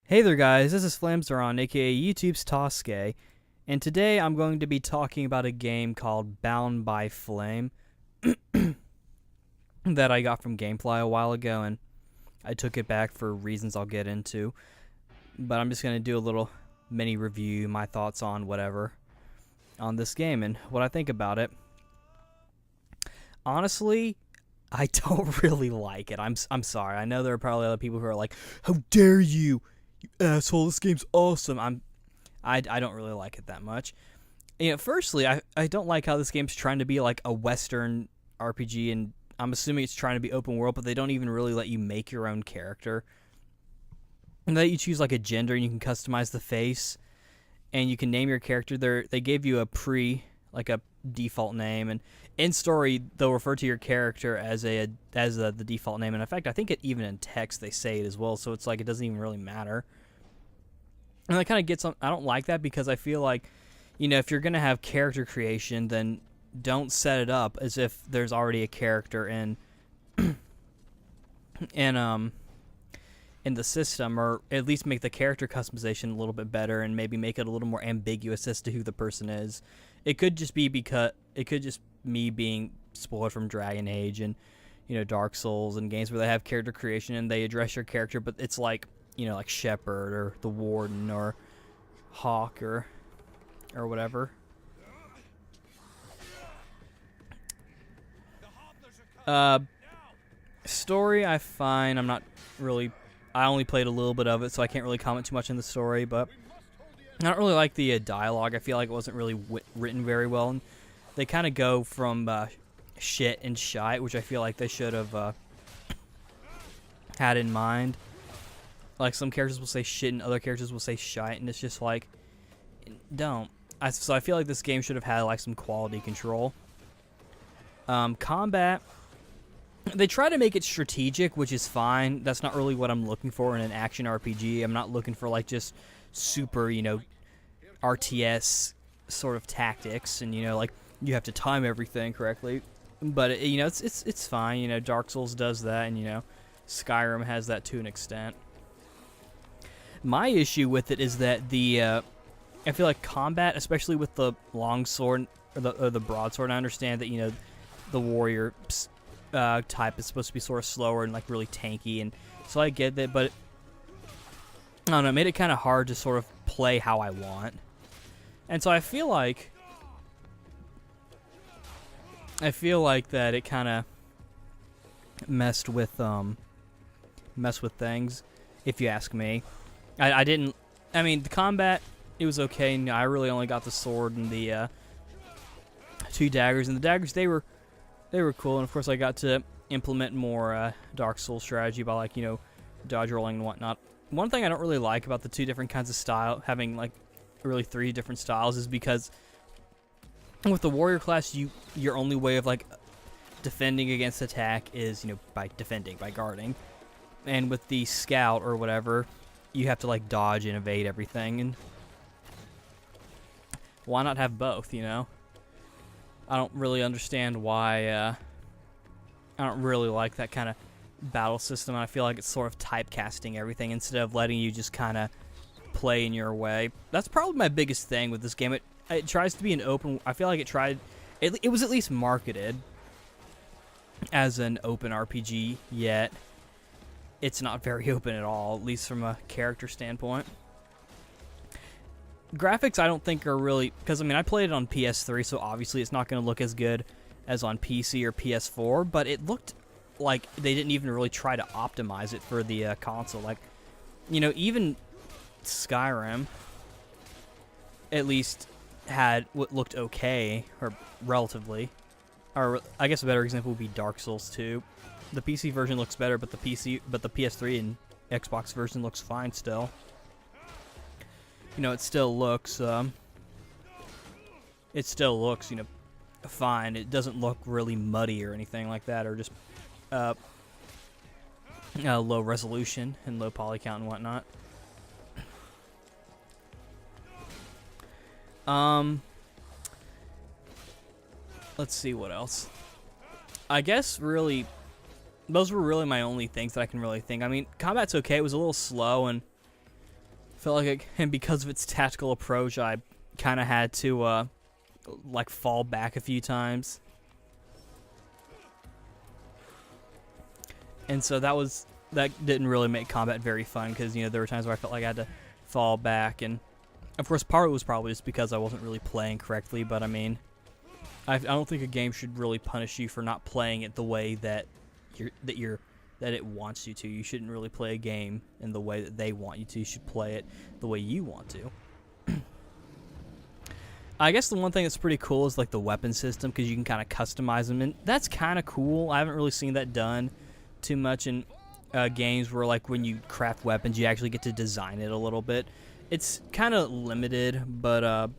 Hey there guys, this is Flamzeron, aka YouTube's Tasuke, and today I'm going to be talking about a game called Bound by Flame that I got from Gamefly a while ago, and I took it back for reasons I'll get into, but I'm just going to do a little mini review, my thoughts on whatever, on this game, and what I think about it. Honestly, I don't really like it. I'm sorry. I know there are probably other people who are like, "How dare you, you asshole! This game's awesome." I don't really like it that much. You know, firstly, I don't like how this game's trying to be like a Western RPG, and I'm assuming it's trying to be open world, but they don't even really let you make your own character. And they let you choose like a gender, and you can customize the face, and you can name your character. They gave you a default name, and in story they'll refer to your character as the default name. And in fact, I think even in text they say it as well. So it's like it doesn't even really matter. And that kind of gets on. I don't like that because I feel like, you know, if you're gonna have character creation, then don't set it up as if there's already a character in in the system, or at least make the character customization a little bit better and maybe make it a little more ambiguous as to who the person is. It could just be me being spoiled from Dragon Age and, you know, Dark Souls and games where they have character creation and they address your character, but it's like, you know, like Shepherd or the Warden or Hawk or whatever. Story I find I'm not really. I only played a little bit of it, so I can't really comment too much on the story, but I don't really like the dialogue. I feel like it wasn't really written very well, and they kind of go from shit and shite, which I feel like they should have had in mind. Like, some characters will say shit and other characters will say shite, and it's just like, don't. So I feel like this game should have had like some quality control. Combat, they try to make it strategic, which is fine. That's not really what I'm looking for in an action RPG. I'm not looking for like just super, you know, RTS sort of tactics, and, you know, like you have to time everything correctly. But you know, it's fine. You know, Dark Souls does that, and, you know, Skyrim has that to an extent. My issue with it is that I feel like combat, especially with the long sword or the broadsword. I understand that, you know, the warrior type is supposed to be sort of slower and like really tanky, and so I get that, but I don't know, it made it kind of hard to sort of play how I want. And so I feel like that it kind of messed with things, if you ask me. I mean, the combat, it was okay. I really only got the sword and the two daggers, and the daggers, they were cool, and of course I got to implement more Dark Souls strategy by, like, you know, dodge rolling and whatnot. One thing I don't really like about the two different kinds of style, having like really three different styles, is because with the warrior class, your only way of like defending against attack is, you know, by guarding, and with the scout or whatever, you have to like dodge and evade everything. And why not have both, you know? I don't really understand why. I don't really like that kind of battle system. I feel like it's sort of typecasting everything instead of letting you just kind of play in your way. That's probably my biggest thing with this game. It tries to be an open. I feel like it was at least marketed as an open RPG, yet it's not very open at all, at least from a character standpoint. Graphics, I don't think are really, because I mean, I played it on PS3, so obviously it's not going to look as good as on PC or PS4, but it looked like they didn't even really try to optimize it for the console. Like, you know, even Skyrim at least had what looked okay, or relatively, or I guess a better example would be Dark Souls 2. The PC version looks better, but the PS3 and Xbox version looks fine still. You know, it still looks, you know, fine. It doesn't look really muddy or anything like that, or just low resolution and low poly count and whatnot. Let's see what else. I guess really, those were really my only things that I can really think. I mean, combat's okay. It was a little slow, and felt like and because of its tactical approach, I kind of had to like fall back a few times, and so that didn't really make combat very fun because there were times where I felt like I had to fall back, and of course part of it was probably just because I wasn't really playing correctly. But I mean, I don't think a game should really punish you for not playing it the way that it wants you to. You shouldn't really play a game in the way that they want you to. You should play it the way you want to. I guess the one thing that's pretty cool is like the weapon system, because you can kind of customize them, and that's kind of cool. I haven't really seen that done too much in games where, like, when you craft weapons, you actually get to design it a little bit. It's kind of limited, but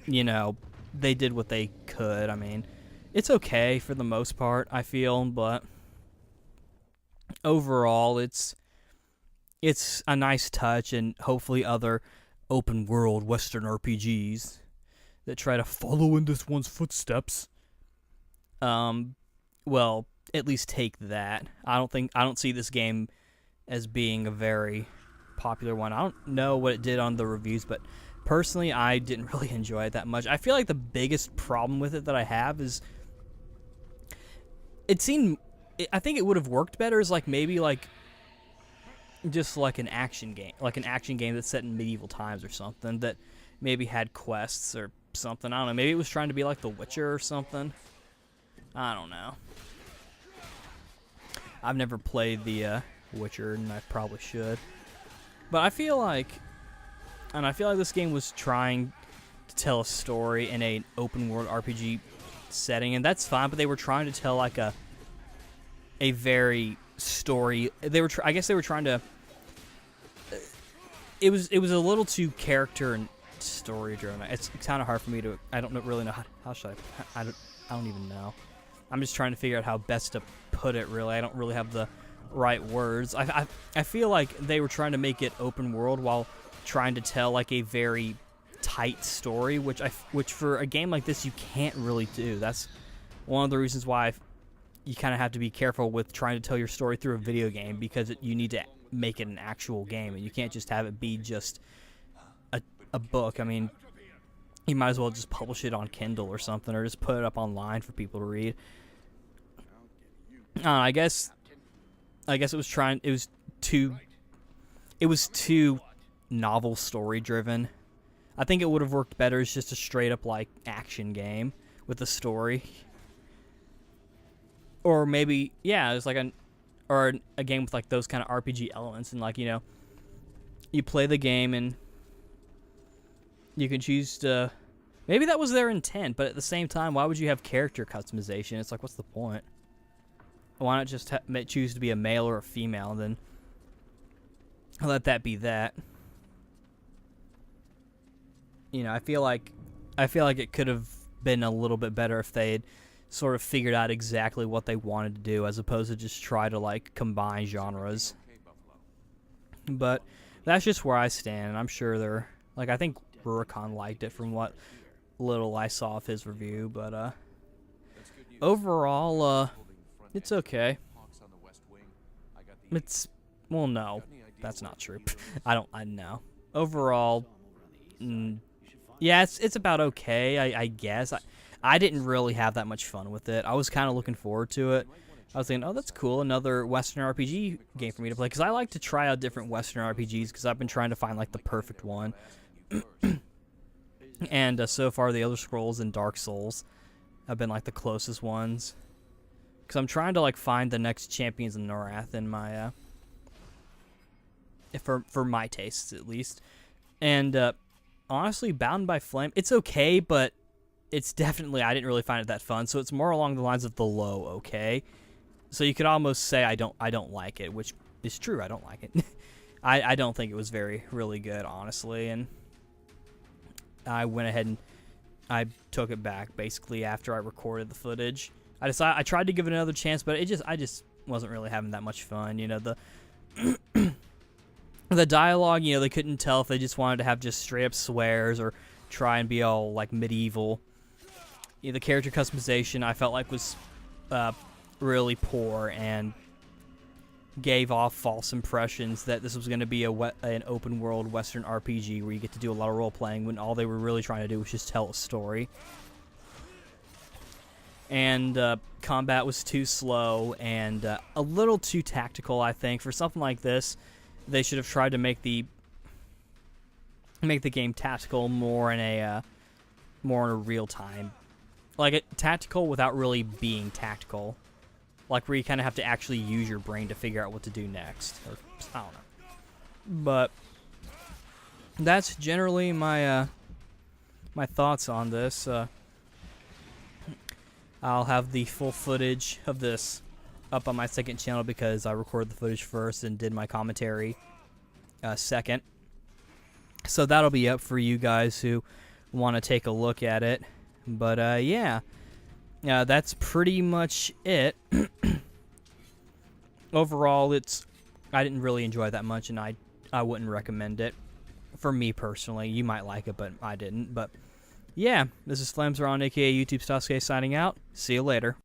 they did what they could. I mean, it's okay for the most part, I feel, but overall, it's a nice touch, and hopefully other open world Western RPGs that try to follow in this one's footsteps, well, at least take that. I don't see this game as being a very popular one. I don't know what it did on the reviews, but personally, I didn't really enjoy it that much. I feel like the biggest problem with it that I have is I think it would have worked better as maybe just like an action game, that's set in medieval times or something, that maybe had quests or something. I don't know. Maybe it was trying to be like The Witcher or something. I don't know. I've never played The Witcher, and I probably should. But I feel like this game was trying to tell a story in an open world RPG setting, and that's fine. But they were trying to tell like a very story. I guess they were trying to. It was a little too character and story driven. It's kind of hard for me to. I don't really know how should I don't even know. I'm just trying to figure out how best to put it. Really, I don't really have the right words. I feel like they were trying to make it open world while trying to tell like a very tight story, which for a game like this you can't really do. That's one of the reasons why you kind of have to be careful with trying to tell your story through a video game, because you need to make it an actual game, and you can't just have it be just a book. I mean, you might as well just publish it on Kindle or something, or just put it up online for people to read. I guess it was too novel story driven. I think it would have worked better as just a straight up like action game with a story. Or maybe, yeah, it's like a game with like those kind of RPG elements, and like, you play the game and you can choose to. Maybe that was their intent, but at the same time, why would you have character customization? It's like, what's the point? Why not just choose to be a male or a female, and then let that be that? I feel like it could have been a little bit better if they had sort of figured out exactly what they wanted to do, as opposed to just try to like combine genres. But that's just where I stand, and I'm sure they're like, I think Rurikon liked it from what little I saw of his review, but overall, it's okay. Well, no, that's not true. I know. Overall, yeah, it's about okay, I guess. I didn't really have that much fun with it. I was kind of looking forward to it. I was thinking, oh, that's cool, another Western RPG game for me to play, because I like to try out different Western RPGs, because I've been trying to find like the perfect one. And so far, the Elder Scrolls and Dark Souls have been like the closest ones, because I'm trying to like find the next Champions of Norath in my for my tastes at least. And honestly, Bound by Flame, it's okay, but it's definitely, I didn't really find it that fun. So it's more along the lines of the low okay. So you could almost say I don't like it, which is true. I don't like it. I don't think it was really good, honestly, and I went ahead and I took it back basically after I recorded the footage. I tried to give it another chance, but I just wasn't really having that much fun. The dialogue, they couldn't tell if they just wanted to have just straight up swears or try and be all like medieval. The character customization I felt like was really poor, and gave off false impressions that this was going to be an open world Western RPG where you get to do a lot of role playing, when all they were really trying to do was just tell a story. And combat was too slow and a little too tactical, I think. For something like this, they should have tried to make the game tactical more in a real time, like tactical without really being tactical, like where you kind of have to actually use your brain to figure out what to do next. Or, I don't know, but that's generally my my thoughts on this. I'll have the full footage of this up on my second channel because I recorded the footage first and did my commentary second. So that'll be up for you guys who want to take a look at it. But yeah, that's pretty much it. Overall, I didn't really enjoy that much, and I wouldn't recommend it. For me personally, you might like it, but I didn't. But yeah, this is Flamsaron, aka YouTube's Tasuke, signing out. See you later.